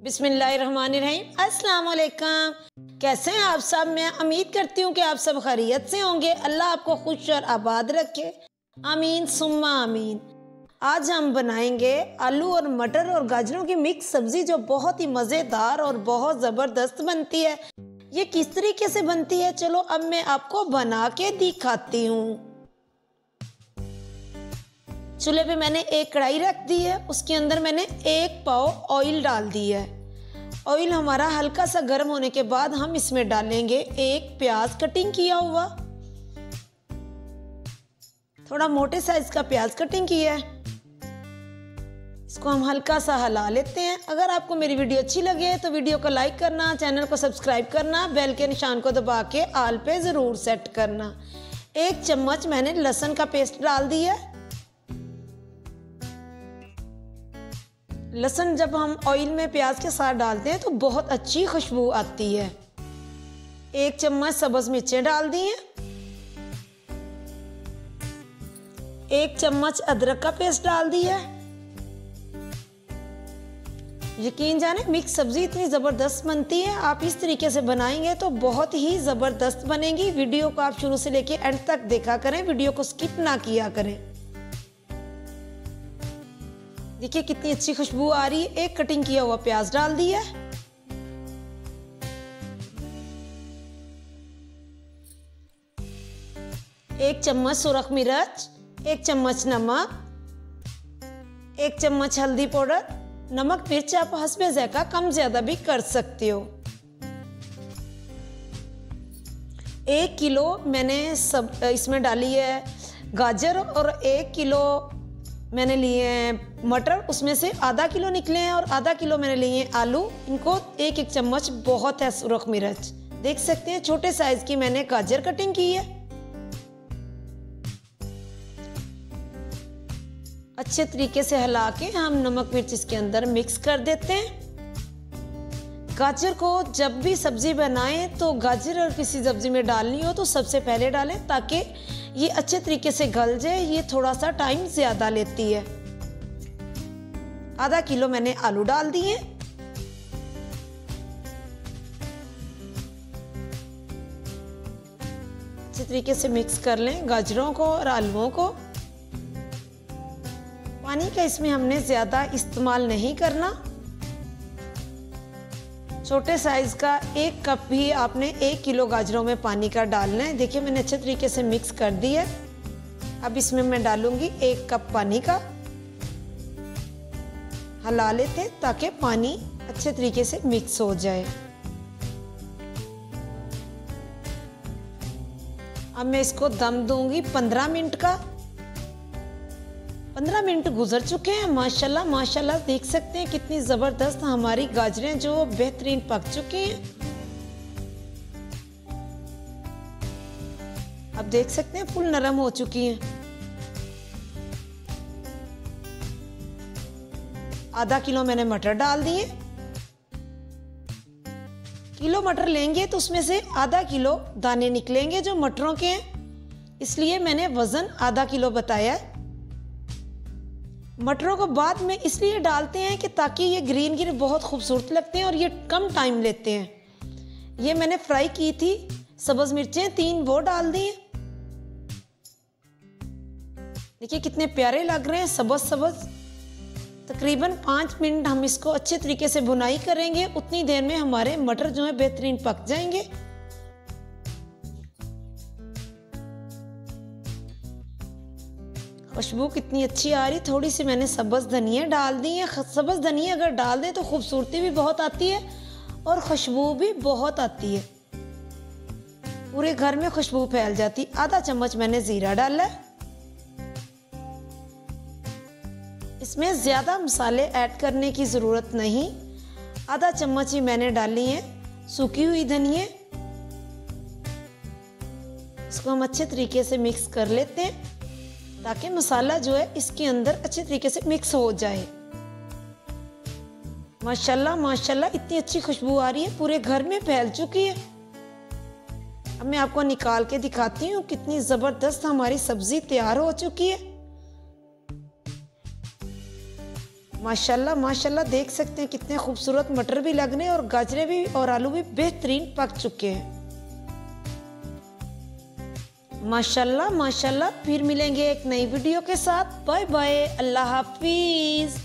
बिस्मिल्लाहिर्रहमानिर्रहीम। अस्सलाम वालेकुम। कैसे हैं आप सब? मैं उम्मीद करती हूँ कि आप सब खैरियत से होंगे। अल्लाह आपको खुश और आबाद रखे, आमीन सुम्मा आमीन। आज हम बनाएंगे आलू और मटर और गाजरों की मिक्स सब्जी, जो बहुत ही मज़ेदार और बहुत ज़बरदस्त बनती है। ये किस तरीके से बनती है, चलो अब मैं आपको बना के दिखाती हूँ। चूल्हे पे मैंने एक कढ़ाई रख दी है, उसके अंदर मैंने 1 पाव ऑयल डाल दी है। ऑयल हमारा हल्का सा गर्म होने के बाद हम इसमें डालेंगे 1 प्याज कटिंग किया हुआ, थोड़ा मोटे साइज का प्याज कटिंग किया है। इसको हम हल्का सा हिला लेते हैं। अगर आपको मेरी वीडियो अच्छी लगे तो वीडियो को लाइक करना, चैनल को सब्सक्राइब करना, बेल के निशान को दबा के ऑल पे ज़रूर सेट करना। 1 चम्मच मैंने लहसुन का पेस्ट डाल दिया है। लहसुन जब हम ऑयल में प्याज के साथ डालते हैं तो बहुत अच्छी खुशबू आती है। 1 चम्मच सब्ज़ मिर्चें डाल दी हैं। 1 चम्मच अदरक का पेस्ट डाल दिया है। यकीन जाने मिक्स सब्जी इतनी ज़बरदस्त बनती है, आप इस तरीके से बनाएंगे तो बहुत ही ज़बरदस्त बनेगी। वीडियो को आप शुरू से लेके एंड तक देखा करें, वीडियो को स्किप ना किया करें। देखिए कितनी अच्छी खुशबू आ रही है। 1 कटिंग किया हुआ प्याज डाल दिया है। एक चम्मच सुरख मिर्च, 1 चम्मच नमक, 1 चम्मच हल्दी पाउडर। नमक मिर्च आप हस्बे ज़ायका कम ज्यादा भी कर सकते हो। 1 किलो मैंने सब इसमें डाली है गाजर और 1 किलो मैंने लिए हैं मटर, उसमें से आधा किलो निकले हैं और आधा किलो मैंने लिए हैं आलू। इनको 1-1 चम्मच बहुत है सुरख मिर्च। देख सकते हैं छोटे साइज की मैंने गाजर कटिंग की है। अच्छे तरीके से हिला के हम नमक मिर्च इसके अंदर मिक्स कर देते हैं। गाजर को जब भी सब्जी बनाएं तो गाजर और किसी सब्जी में डालनी हो तो सबसे पहले डालें, ताकि ये अच्छे तरीके से गल जाए। ये थोड़ा सा टाइम ज्यादा लेती है। आधा किलो मैंने आलू डाल दिए। अच्छे तरीके से मिक्स कर लें गाजरों को और आलूओं को। पानी का इसमें हमने ज्यादा इस्तेमाल नहीं करना। छोटे साइज का 1 कप भी आपने 1 किलो गाजरों में पानी का डालना है। देखिए मैंने अच्छे तरीके से मिक्स कर दी है। अब इसमें मैं डालूंगी 1 कप पानी का। हिला लेते हैं ताकि पानी अच्छे तरीके से मिक्स हो जाए। अब मैं इसको दम दूंगी 15 मिनट का। 15 मिनट गुजर चुके हैं। माशाल्लाह माशाल्लाह देख सकते हैं कितनी ज़बरदस्त हमारी गाजरें जो बेहतरीन पक चुकी हैं। अब देख सकते हैं फुल नरम हो चुकी हैं। आधा किलो मैंने मटर डाल दिए। किलो मटर लेंगे तो उसमें से आधा किलो दाने निकलेंगे जो मटरों के हैं, इसलिए मैंने वजन आधा किलो बताया है। मटरों को बाद में इसलिए डालते हैं कि ताकि ये ग्रीन ग्रीन बहुत खूबसूरत लगते हैं और ये कम टाइम लेते हैं। ये मैंने फ्राई की थी सब्ज़ मिर्चें 3, वो डाल दी। देखिए कितने प्यारे लग रहे हैं सब्ज़ सब्ज़। तकरीबन 5 मिनट हम इसको अच्छे तरीके से भुनाई करेंगे। उतनी देर में हमारे मटर जो है बेहतरीन पक जाएंगे। खुशबू कितनी अच्छी आ रही। थोड़ी सी मैंने सब्ज़ धनिया डाल दी है। सब्ज़ धनिया अगर डाल दें तो खूबसूरती भी बहुत आती है और खुशबू भी बहुत आती है, पूरे घर में खुशबू फैल जाती। आधा चम्मच मैंने ज़ीरा डाला है। इसमें ज़्यादा मसाले ऐड करने की ज़रूरत नहीं। आधा चम्मच ही मैंने डाली है सूखी हुई धनिया। इसको हम अच्छे तरीके से मिक्स कर लेते हैं ताकि मसाला जो है इसके अंदर अच्छे तरीके से मिक्स हो जाए। माशाल्लाह माशाल्लाह इतनी अच्छी खुशबू आ रही है, पूरे घर में फैल चुकी है। अब मैं आपको निकाल के दिखाती हूँ कितनी ज़बरदस्त हमारी सब्जी तैयार हो चुकी है। माशाल्लाह माशाल्लाह देख सकते हैं कितने खूबसूरत मटर भी लगने और गाजरें भी और आलू भी बेहतरीन पक चुके हैं। माशाल्लाह माशाल्लाह। फिर मिलेंगे एक नई वीडियो के साथ। बाय बाय, अल्लाह हाफिज।